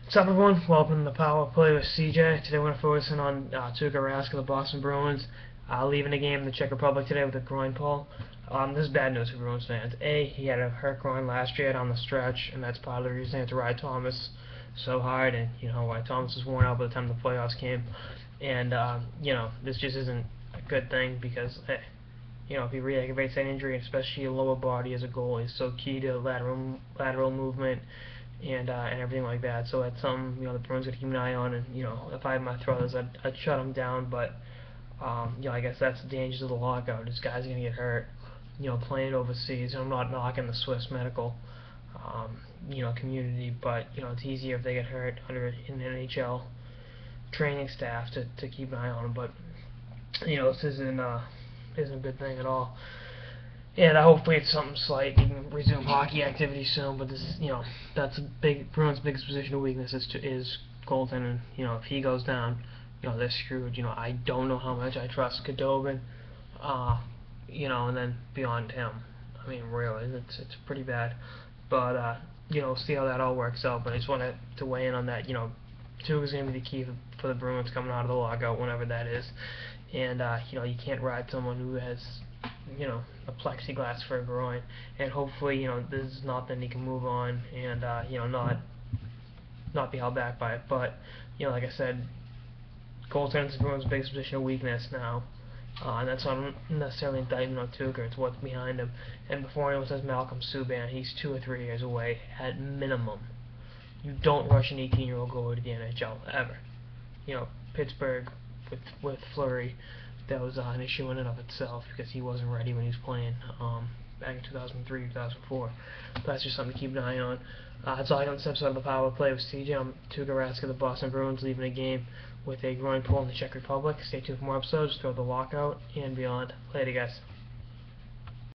What's up, everyone? Welcome to the Power Play with CJ. Today we're going to focus in on Tuukka Rask of the Boston Bruins leaving the game in the Czech Republic today with a groin pull. This is bad news for Bruins fans. He had a hurt groin last year down the stretch, and that's part of the reason he had to ride Thomas so hard, and you know why Thomas was worn out by the time the playoffs came. And this just isn't a good thing because if he re-aggravates that injury, especially your lower body as a goalie, is so key to lateral movement and everything like that. So that's something the Bruins got to keep an eye on. And if I had my thrillers, I'd shut them down. But I guess that's the dangers of the lockout. This guy's gonna get hurt. Playing overseas. I'm not knocking the Swiss medical community, but it's easier if they get hurt under an NHL training staff to keep an eye on them. But this isn't a good thing at all. And hopefully it's something slight. You can resume hockey activity soon. But this is, that's a Bruins' biggest position of weakness is goaltending. If he goes down, they're screwed. I don't know how much I trust Khudobin. And then beyond him, I mean, really, it's pretty bad. But we'll see how that all works out. But I just wanted to weigh in on that. Tuukka is going to be the key for the Bruins coming out of the lockout, whenever that is. And you can't ride someone who has a plexiglass for a groin, and hopefully this is nothing, he can move on and not be held back by it. But like I said, goaltending is Bruins' biggest position of weakness now, and that's not necessarily indictment on Tuukka, it's what's behind him. And before anyone says Malcolm Subban, he's 2 or 3 years away at minimum. You don't rush an 18-year-old goalie to the NHL ever. Pittsburgh with Fleury, that was an issue in and of itself because he wasn't ready when he was playing back in 2003, 2004. But that's just something to keep an eye on. That's all I got on this episode of the Power Play with CJ. I'm Tuukka Rask of the Boston Bruins leaving a game with a groin pull in the Czech Republic. Stay tuned for more episodes throughout the lockout and beyond. Later, guys.